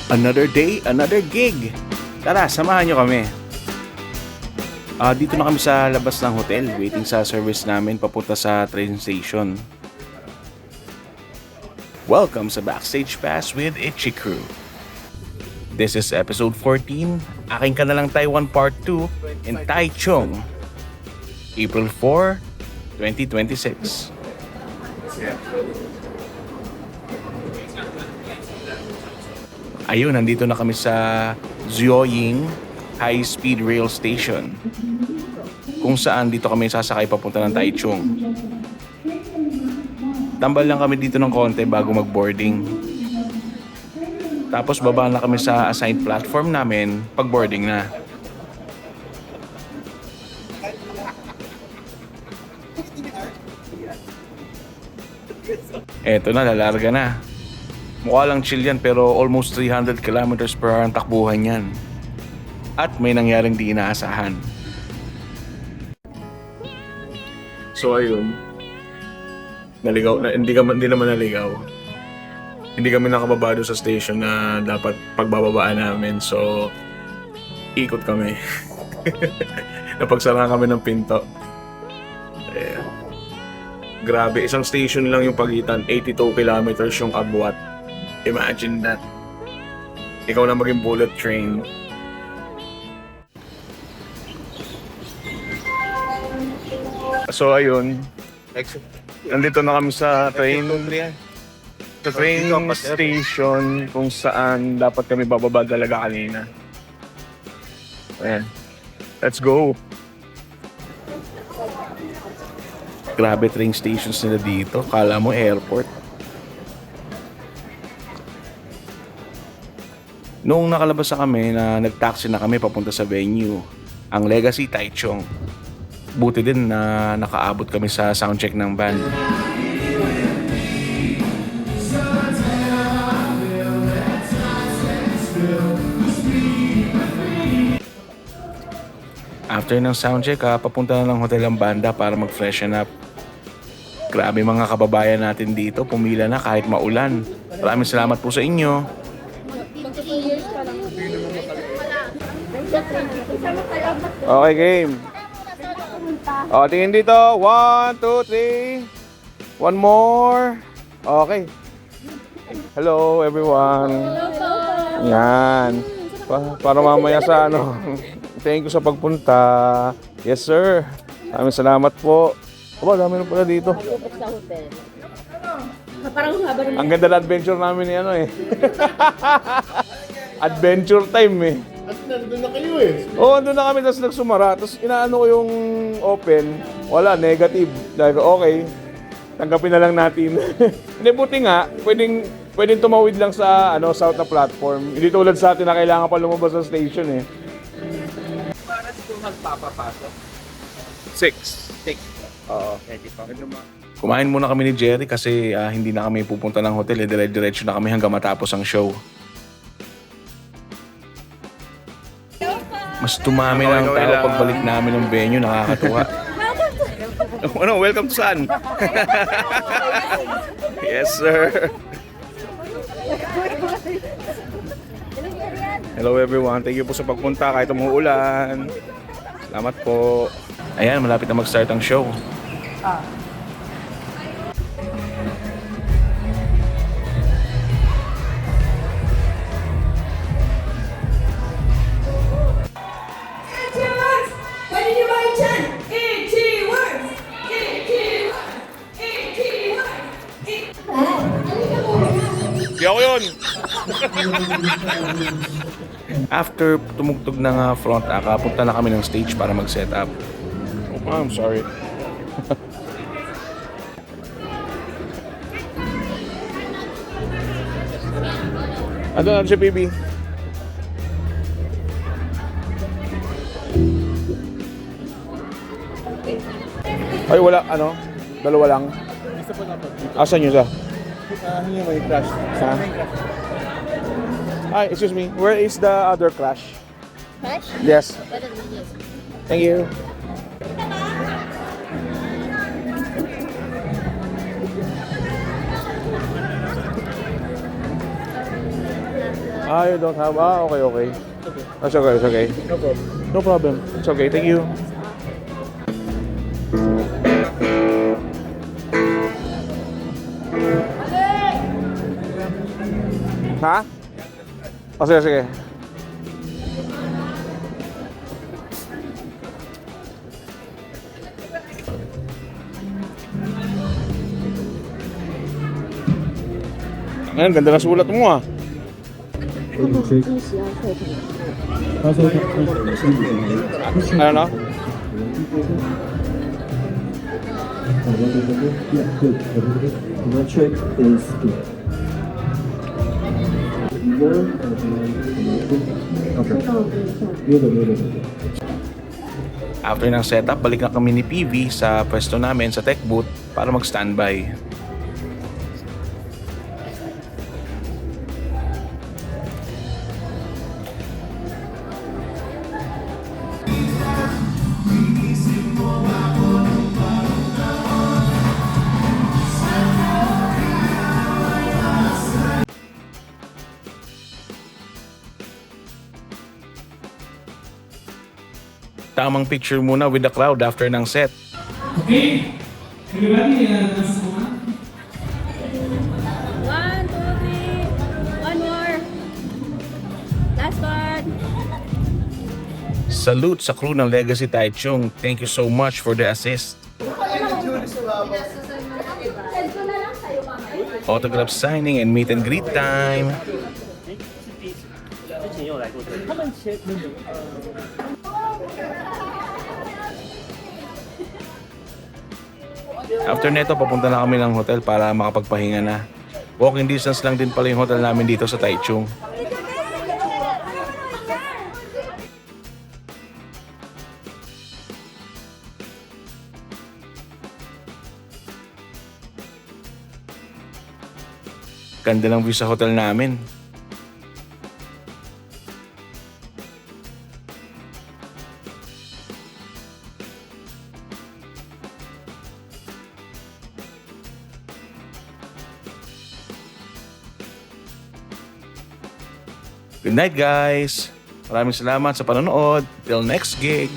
Another day, another gig. Tara, samahan nyo kami. Dito na kami sa labas ng hotel, waiting sa service namin papunta sa train station. Welcome sa Backstage Pass with Itchy Crew. This is episode 14, Aking Ka Na Lang Taiwan Part 2 in Taichung, April 4, 2026. Ayun, nandito na kami sa Zhuoying High Speed Rail Station, kung saan dito kami sasakay papunta ng Taichung. Tambal lang kami dito ng konti bago mag-boarding. Tapos baba na kami sa assigned platform namin pag boarding na. Eto na, lalarga na. Mukha lang chill yan pero almost 300 kilometers per hour ang takbuhan yan. At may nangyaring di inaasahan. So ayun, hindi naman naligaw. Hindi kami nakababa doon sa station na dapat pagbababaan namin. So ikot kami. Napagsara kami ng pinto. Ayan. Grabe, isang station lang yung pagitan, 82 kilometers yung agwat. Imagine that. Ikaw na maging bullet train. So ayun, nandito na kami sa train station kung saan dapat kami bababa talaga kanina. Ayan. Let's go. Grabe train stations nila dito. Kala mo airport. Noong nakalabas na kami na nag-taxi na kami papunta sa venue, ang Legacy Taichung. Buti din na nakaabot kami sa soundcheck ng band. After ng soundcheck, papunta na ng hotel ang banda para mag-freshen up. Grabe mga kababayan natin dito, pumila na kahit maulan. Maraming salamat po sa inyo. Okay, game. Tingin dito. 1, 2, 3. One more. Okay. Hello, everyone. Yan. Para mamaya sa ano. Thank you sa pagpunta. Yes, sir. Maraming salamat po. Dami na pala dito. Ang ganda na adventure namin ni ano eh. Adventure time eh. At nandun na kayo eh. Oo, andun na kami, tapos nagsumara. Tapos inaano ko yung open. Wala, negative. Dahil ko, okay, tanggapin na lang natin. Hindi, buti nga, pwedeng tumawid lang sa south na platform. Hindi tulad sa atin na kailangan pa lumabas sa station eh. Para dito magpapapasok. 6. Oo. Pwede pa. Kumain muna kami ni Jerry kasi hindi na kami pupunta ng hotel. Dire-diretso na kami hanggang matapos ang show. Mas tumami na ang tao pagbalik namin ng venue, nakakatuwa. Welcome to saan? Yes, sir. Hello everyone, thank you po sa pagpunta kahit umuulan. Salamat po. Ayan, malapit na mag-start ang show. Di ako yun! After tumugtog ng front act, punta na kami ng stage para mag-set up. Oh, I'm sorry. Ano si PB? Ay, wala, dalawa lang. Isa po na po. Asan yun sa? Hindi may crash. Huh? Hi, excuse me. Where is the other crash? Crash? Yes. Yes. Thank you. Ah, you don't have... Ah, okay, okay. That's okay, it's okay. No problem. No problem. It's okay, thank you. Ha? O, sige, sige. Ngayon, ganda na sulat mo ah. 不不，真实要退款。 Ano no? Check is good. After ng setup, balik na kami ni PV sa pwesto namin sa tech booth para mag-standby. Tamang picture muna with the crowd after ng set. Okay, everybody, that's the one. 1, 2, 3. One more. Last one. Salute sa crew ng Legacy Taichung. Thank you so much for the assist. Autograph signing and meet and greet time. After neto, papunta na kami ng hotel para makapagpahinga na. Walking distance lang din pala yung hotel namin dito sa Taichung. Ganda ng view sa hotel namin. Good night, guys. Maraming salamat sa panonood. Till next gig.